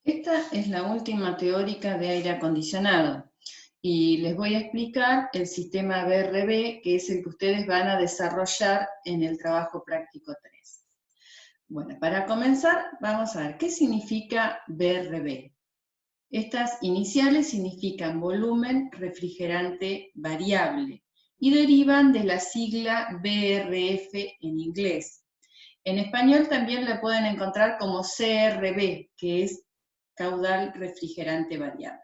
Esta es la última teórica de aire acondicionado y les voy a explicar el sistema BRB, que es el que ustedes van a desarrollar en el trabajo práctico 3. Bueno, para comenzar vamos a ver qué significa BRB. Estas iniciales significan volumen refrigerante variable y derivan de la sigla BRF en inglés. En español también la pueden encontrar como CRB, que es caudal refrigerante variable.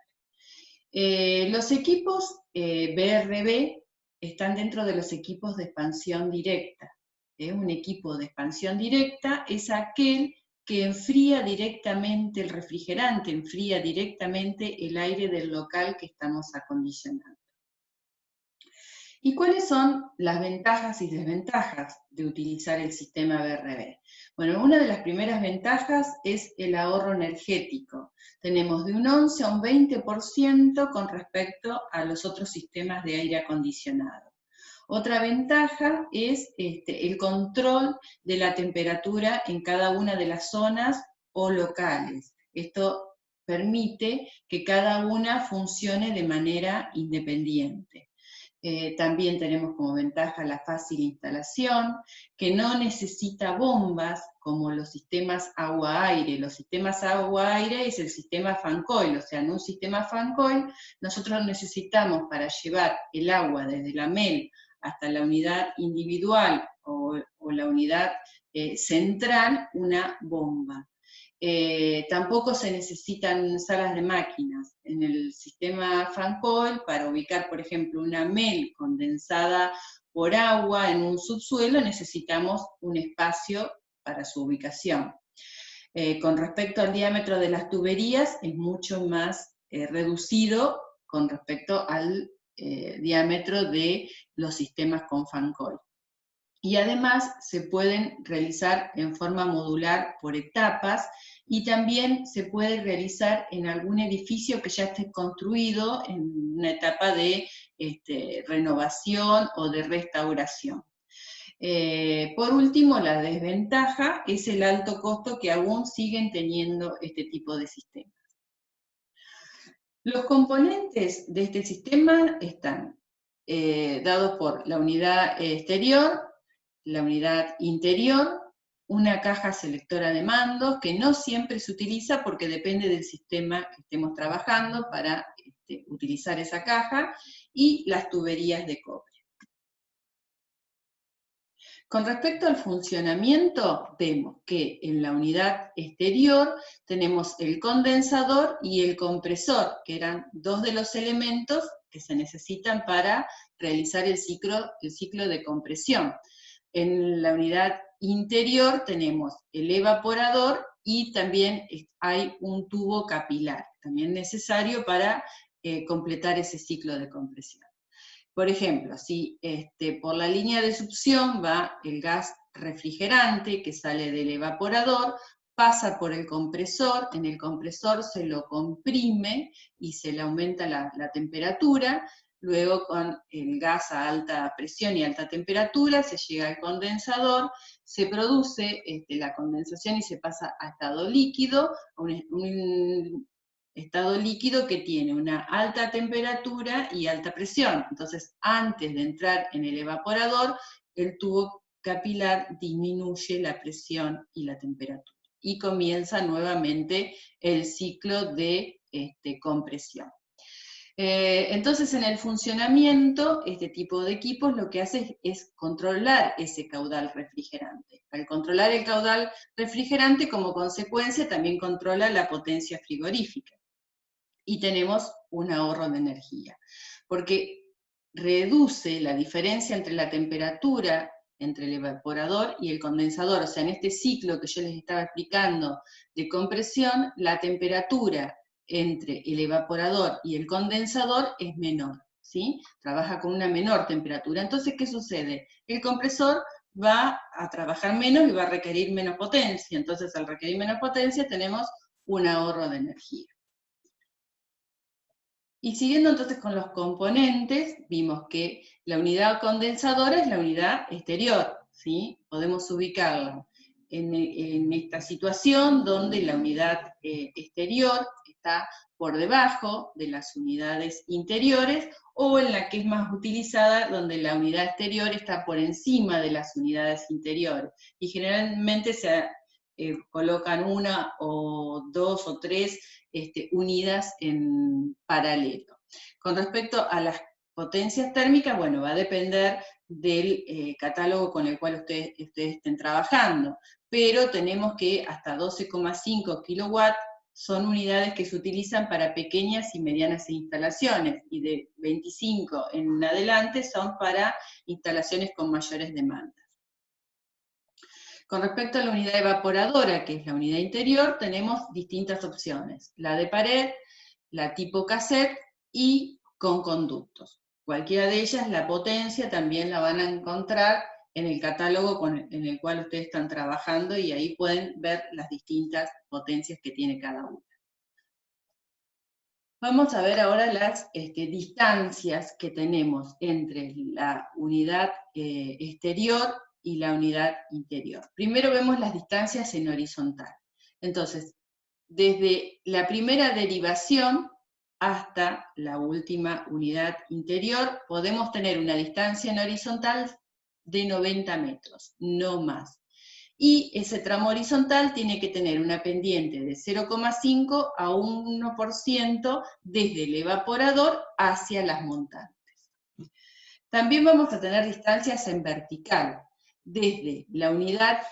Los equipos BRB están dentro de los equipos de expansión directa. Un equipo de expansión directa es aquel que enfría directamente el refrigerante, enfría directamente el aire del local que estamos acondicionando. ¿Y cuáles son las ventajas y desventajas de utilizar el sistema BRB? Bueno, una de las primeras ventajas es el ahorro energético. Tenemos de un 11 a un 20% con respecto a los otros sistemas de aire acondicionado. Otra ventaja es el control de la temperatura en cada una de las zonas o locales. Esto permite que cada una funcione de manera independiente. También tenemos como ventaja la fácil instalación, que no necesita bombas como los sistemas agua-aire. Los sistemas agua-aire es el sistema fan coil, o sea, en un sistema fan coil nosotros necesitamos para llevar el agua desde la MEL hasta la unidad individual o la unidad central una bomba. Tampoco se necesitan salas de máquinas. En el sistema fan coil, para ubicar, por ejemplo, una MEL condensada por agua en un subsuelo, necesitamos un espacio para su ubicación. Con respecto al diámetro de las tuberías, es mucho más reducido con respecto al diámetro de los sistemas con fan coil. Y además se pueden realizar en forma modular por etapas y también se puede realizar en algún edificio que ya esté construido en una etapa de renovación o de restauración. Por último, la desventaja es el alto costo que aún siguen teniendo este tipo de sistemas. Los componentes de este sistema están dados por la unidad exterior, la unidad interior, una caja selectora de mandos, que no siempre se utiliza porque depende del sistema que estemos trabajando para utilizar esa caja, y las tuberías de cobre. Con respecto al funcionamiento, vemos que en la unidad exterior tenemos el condensador y el compresor, que eran dos de los elementos que se necesitan para realizar el ciclo de compresión. En la unidad interior tenemos el evaporador y también hay un tubo capilar, también necesario para completar ese ciclo de compresión. Por ejemplo, si por la línea de succión va el gas refrigerante que sale del evaporador, pasa por el compresor, en el compresor se lo comprime y se le aumenta la temperatura, luego con el gas a alta presión y alta temperatura se llega al condensador, se produce la condensación y se pasa a estado líquido, un estado líquido que tiene una alta temperatura y alta presión. Entonces, antes de entrar en el evaporador, el tubo capilar disminuye la presión y la temperatura. Y comienza nuevamente el ciclo de compresión. Entonces, en el funcionamiento, este tipo de equipos lo que hace es controlar ese caudal refrigerante. Al controlar el caudal refrigerante, como consecuencia, también controla la potencia frigorífica. Y tenemos un ahorro de energía, porque reduce la diferencia entre la temperatura entre el evaporador y el condensador. O sea, en este ciclo que yo les estaba explicando de compresión, la temperatura entre el evaporador y el condensador es menor, ¿sí? Trabaja con una menor temperatura. Entonces, ¿qué sucede? El compresor va a trabajar menos y va a requerir menos potencia. Entonces, al requerir menos potencia, tenemos un ahorro de energía. Y siguiendo entonces con los componentes, vimos que la unidad condensadora es la unidad exterior, ¿sí? Podemos ubicarla en esta situación donde la unidad exterior está por debajo de las unidades interiores, o en la que es más utilizada, donde la unidad exterior está por encima de las unidades interiores. Y generalmente se colocan una o dos o tres unidas en paralelo. Con respecto a las potencias térmicas, bueno, va a depender del catálogo con el cual ustedes estén trabajando, pero tenemos que hasta 12,5 kilowatts son unidades que se utilizan para pequeñas y medianas instalaciones, y de 25 en adelante son para instalaciones con mayores demandas. Con respecto a la unidad evaporadora, que es la unidad interior, tenemos distintas opciones: la de pared, la tipo cassette y con conductos. Cualquiera de ellas, la potencia también la van a encontrar en el catálogo en el cual ustedes están trabajando, y ahí pueden ver las distintas potencias que tiene cada una. Vamos a ver ahora las distancias que tenemos entre la unidad exterior y la unidad interior. Primero vemos las distancias en horizontal. Entonces, desde la primera derivación hasta la última unidad interior, podemos tener una distancia en horizontal de 90 metros, no más. Y ese tramo horizontal tiene que tener una pendiente de 0,5 a 1% desde el evaporador hacia las montantes. También vamos a tener distancias en vertical, desde la unidad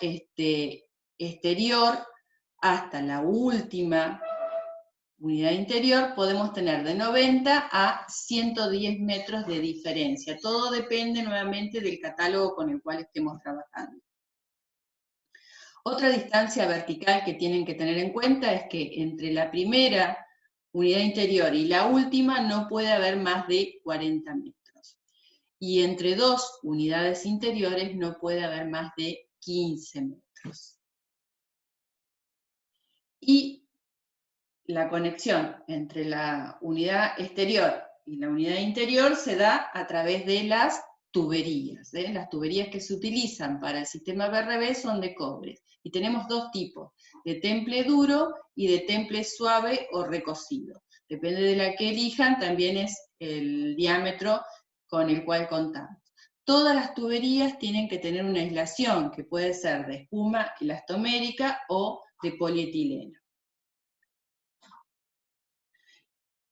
exterior hasta la última unidad interior, podemos tener de 90 a 110 metros de diferencia. Todo depende nuevamente del catálogo con el cual estemos trabajando. Otra distancia vertical que tienen que tener en cuenta es que entre la primera unidad interior y la última no puede haber más de 40 metros. Y entre dos unidades interiores no puede haber más de 15 metros. Y la conexión entre la unidad exterior y la unidad interior se da a través de las tuberías. Las tuberías que se utilizan para el sistema BRB son de cobre. Y tenemos dos tipos: de temple duro y de temple suave o recocido. Depende de la que elijan, también es el diámetro con el cual contamos. Todas las tuberías tienen que tener una aislación, que puede ser de espuma elastomérica o de polietileno.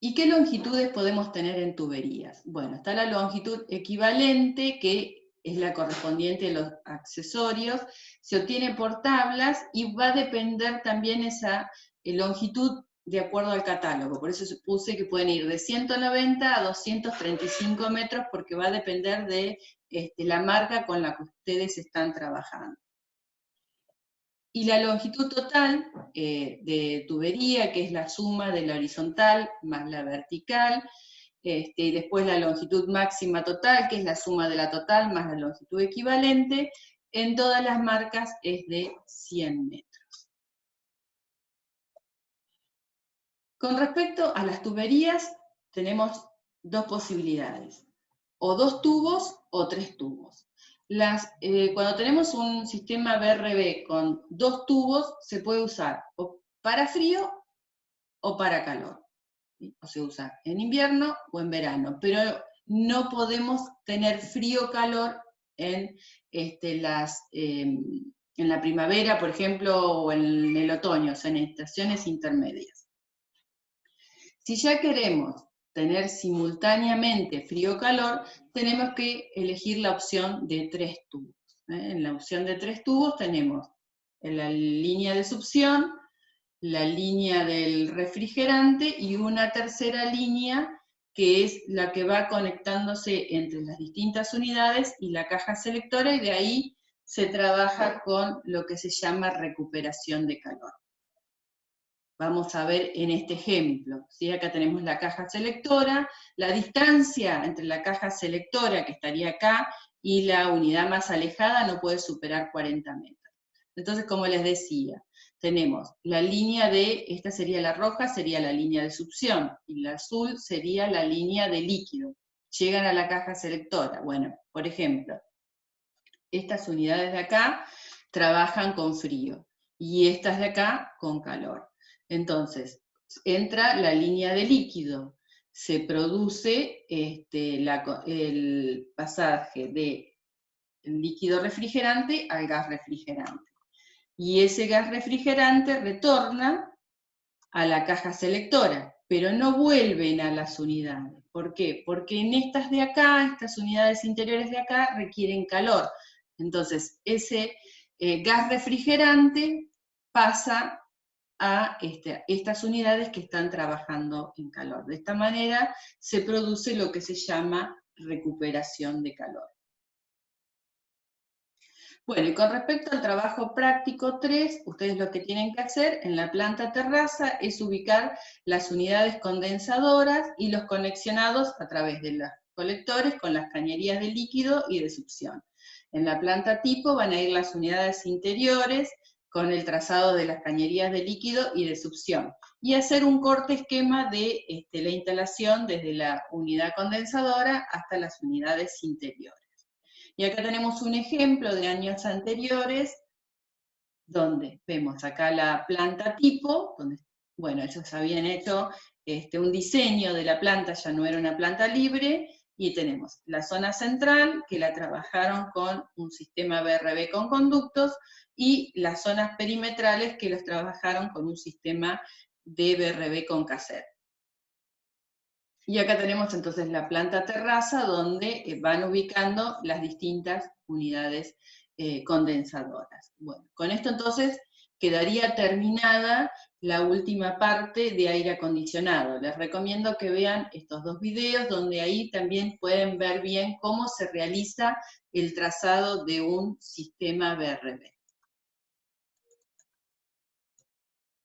¿Y qué longitudes podemos tener en tuberías? Bueno, está la longitud equivalente, que es la correspondiente a los accesorios, se obtiene por tablas y va a depender también esa longitud de acuerdo al catálogo. Por eso puse que pueden ir de 190 a 235 metros, porque va a depender de la marca con la que ustedes están trabajando. Y la longitud total de tubería, que es la suma de la horizontal más la vertical, y después la longitud máxima total, que es la suma de la total más la longitud equivalente, en todas las marcas es de 100 metros. Con respecto a las tuberías, tenemos dos posibilidades: o 2 tubos o 3 tubos. Cuando tenemos un sistema BRB con 2 tubos, se puede usar o para frío o para calor. ¿Sí? O se usa en invierno o en verano, pero no podemos tener frío o calor en la primavera, por ejemplo, o en el otoño, o sea, en estaciones intermedias. Si ya queremos tener simultáneamente frío o calor, tenemos que elegir la opción de 3 tubos. En la opción de 3 tubos tenemos la línea de succión, la línea del refrigerante y una tercera línea que es la que va conectándose entre las distintas unidades y la caja selectora, y de ahí se trabaja con lo que se llama recuperación de calor. Vamos a ver en este ejemplo, ¿sí? Acá tenemos la caja selectora, la distancia entre la caja selectora, que estaría acá, y la unidad más alejada no puede superar 40 metros. Entonces, como les decía, tenemos la línea esta sería la roja, sería la línea de succión, y la azul sería la línea de líquido. Llegan a la caja selectora. Bueno, por ejemplo, estas unidades de acá trabajan con frío, y estas de acá con calor. Entonces, entra la línea de líquido, se produce el pasaje del líquido refrigerante al gas refrigerante. Y ese gas refrigerante retorna a la caja selectora, pero no vuelven a las unidades. ¿Por qué? Porque en estas de acá, estas unidades interiores de acá, requieren calor. Entonces, ese gas refrigerante pasa a estas unidades que están trabajando en calor. De esta manera se produce lo que se llama recuperación de calor. Bueno, y con respecto al trabajo práctico 3, ustedes lo que tienen que hacer en la planta terraza es ubicar las unidades condensadoras y los conexionados a través de los colectores con las cañerías de líquido y de succión. En la planta tipo van a ir las unidades interiores con el trazado de las cañerías de líquido y de succión, y hacer un corte esquema de la instalación desde la unidad condensadora hasta las unidades interiores. Y acá tenemos un ejemplo de años anteriores, donde vemos acá la planta tipo, donde, bueno, ellos habían hecho un diseño de la planta, ya no era una planta libre, y tenemos la zona central, que la trabajaron con un sistema BRB con conductos, y las zonas perimetrales, que las trabajaron con un sistema de BRB con cassette. Y acá tenemos entonces la planta terraza, donde van ubicando las distintas unidades condensadoras. Bueno, con esto entonces quedaría terminada la última parte de aire acondicionado. Les recomiendo que vean estos dos videos, donde ahí también pueden ver bien cómo se realiza el trazado de un sistema BRB.